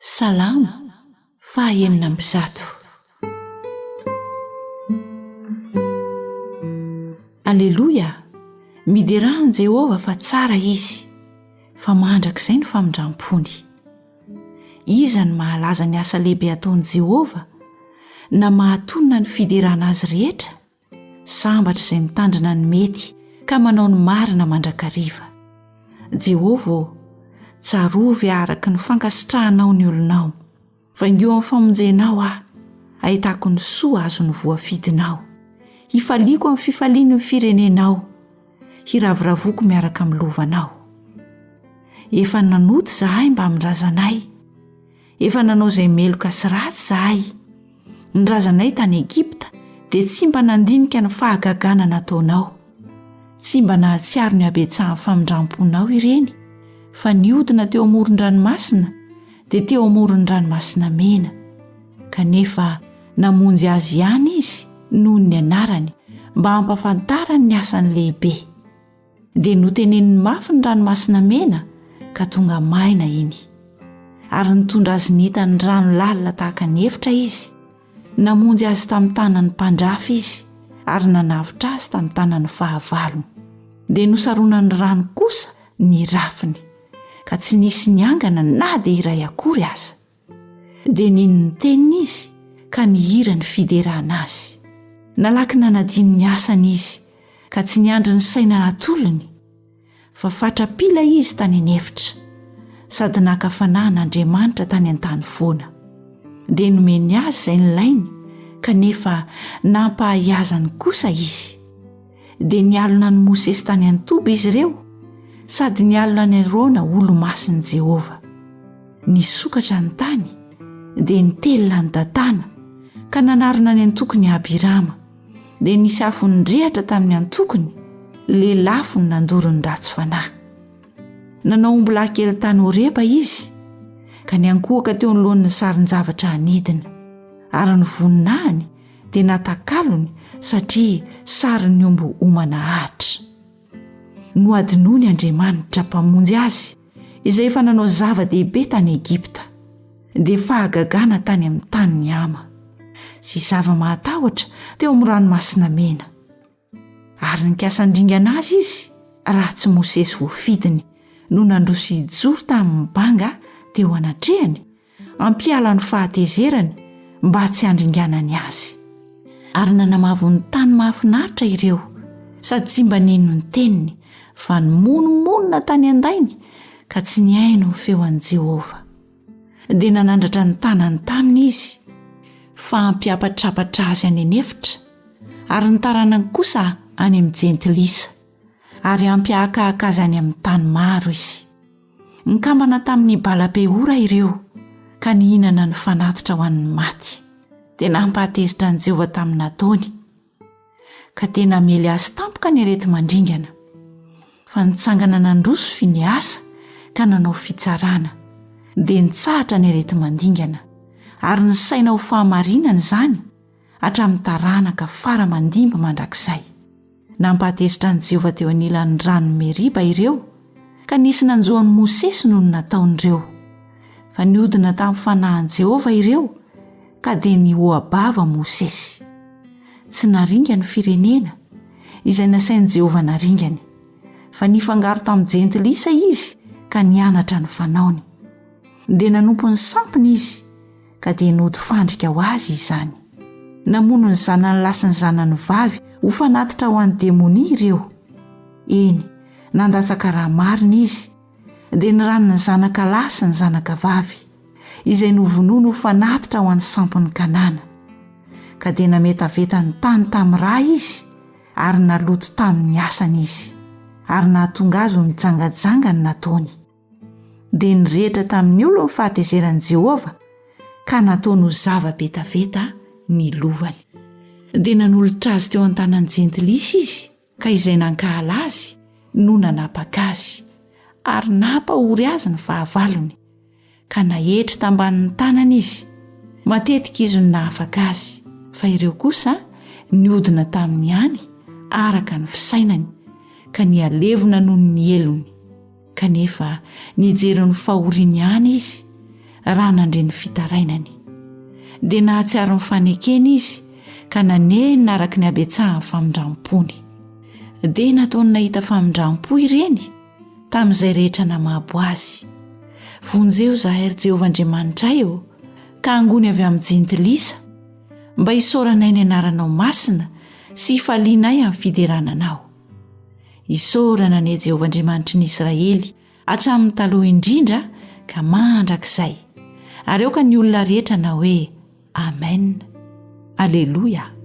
Salamo fahaenina ambizato. Aleloia! Miderahany Jehovah fa tsara izy, fa mandrak'izay ny famindram-pony. Iza ny mahalaza ny asa lehibe ataon'i Jehovah na mahatonina ny fiderana azy rehetra? Sambatra izay mitandrina ny mety ka manao ny marina mandrakariva. Jehovah, tsarovy araka ny fankasitrahanao ny olonao, vaingeo amin'ny famonjenao ahitako ny soa azo ny voafidinao. Hifaliako amin'ny fifaliany ny firenenao, hiraviravoko miaraka amin'ny lovanao. Efa nanoto zahay mba mirazanay, efa nanao izay meloka sy ratsy zahay. Nirazanay tany Egipta dia tsy mba nandinika ny fahagagana nataonao, tsy mba nahatsiaro ny habetsahan'ny famindram-ponao ireny, fa niodina teo amoron-dranomasina dia teo amoron-dranomasina mena. Kanefa namonjy azy ihany izy noho ny anarany mba hampafantarany ny asany lehibe. Dia noteneniny mafy ny ranomasina mena ka tonga maina iny, ary nitondra azy nitany rano lalina tahaka ny efitra izy. Namonjy azy tamin'ny tanany mpandrafy izy, ary nanavitra azy tamin'ny tanany fahavalony. Dia nosarona ny rano kosa ny rafiny, ka tsy nisy niangana na dia iray akory aza. Dia niny ny teniny izy ka nihira ny fiderana azy. Nalaky nanadiny ny asany izy, ka tsy niandry ny saina natolony, fa fatrapila izy tany anefitra, sady naka fanahy n'Andriamanitra tany an-tany foana. Dia nomeny azy izay nilainy, kanefa nampahaiazany kosa izy. Dia nialona ny Mosesy tany an-toby izy ireo, sady nialona ny Arona olo-masin'i Jehovah. Nisokatra ny tany, dia nitelona ny Datana, ka nanarona ny antokony Abirama. Dia nisy afon-drehatra tamin'ny antokony, lelafo ny nandoro ny ratsy fanahy. Nanao omby kely tany Horeba izy, ka niankohaka teo anoloan'ny sarin-javatra hanidina, ary ny voninahiny dia natakalony satria sarin'ny omby homana ahitra. Noadinoany Andriamanitra mpamonjy azy, izay efa nanao zava-dehibe tany Egipta, dia fahagagana tany amin'ny tany ny ama, sy zava-mahatahotra teo amin'ny ranomasina mena. Ary nikasandringana azy izy raha tsy Mosesy voafidiny no nandroso ijoro tamin'ny banga teo anatrehany, ampiala ny fahatezerany mba tsy handringanany azy. Ary nanamavo ny tany mahafinaritra ireo, sady tsy mba nino ny teniny, fa nimononmonina tany andainy ka tsy niaino ny feon'i Jehovah. Dia nanandratra ny tanany taminy izy, fa ampiapatrapatra azy any anefitra, ary ny taranany kosa any amin'ny jentilisa, ary ampiahakahaka azy any amin'ny tany maro izy. Nikambana tamin'ny bala-peora ireo, ka nihinana ny fanatitra ho an'ny maty. Dia nampahatezitra ny Jehovah tamin'ny nataony, ka tena mely azy tampoka ny arety mandringana. Fa nitsangana nandroso Finiasa ka nanao fitsarana, dia nitsahatra ny arety mandingana, ary ny saina ho fahamarinana izany hatramin'ny taranaka fara mandimba mandrakizay. Nampahatezitra ny Jehovah teo anilan'ny rano Meriba ireo, ka nisy nanjoan'ny Mosesy noho ny nataon'ireo. Fa niodina tamin'ny fanahin'i Jehovah ireo, ka dia nihoabava Mosesy. Tsy naringa ny firenena izay nasain'i Jehovah naringany, fa nifangaro tamin'ny jentilisa izy ka nianatra ny fanaony. Dia nanompo ny sampiny izy, ka dia nody fandrika ho azy izany. Namono ny zanany lahy sy ny zanany vavy ho fanatitra ho an'ny demonia ireo. Eny, nandatsaka raha marina izy, dia nirano ny zanaka lahy sy ny zanaka vavy, izay novonono ho fanatitra ho an'ny sampony Kanana. Ka dia nametaveta ny tany tamin'ny raha izy, ary naloto tamin'ny asany izy, ary nahatonga azy ho nijangajanga ny nataony. Dia nirehitra tamin'ny olo ny fahatezeran'i Jehovah, ka nataony ho zava-betaveta ny lovany. Dia nanolotra azy teo an-tanany jentilisa izy, ka izay nankahala azy no nanapaka azy, ary nampahory azy ny fahavalony, ka nahetra tambanin'ny tanany izy. Matetika izy no nahafaka azy, fa ireo kosa niodina tamin'ny any araka ny fisainany, ka nialevona noho ny elony. Kanefa nijery ny fahoriany ihany izy, raha nandre ny fitarainany. Dia nahatsiaro ny fanekena izy ka nanenina araka ny abetsahany famindram-pony. Dia nataony nahita famindram-po ireny tamin'izay rehetra namabo azy. Vonjeo zahay ry Jehovah-ndriamanitra eo ka angony avy amin'ny jintilisa mba hisoranay ny anaranao masina sy hifalianay amin'ny fiderananao. Isorana ny Jehovah-ndriamanitry ny Israely hatramin'ny taloha indrindra ka mandrakizay. Ary eo ka ny olona rehetra na hoe Amen. Aleloia.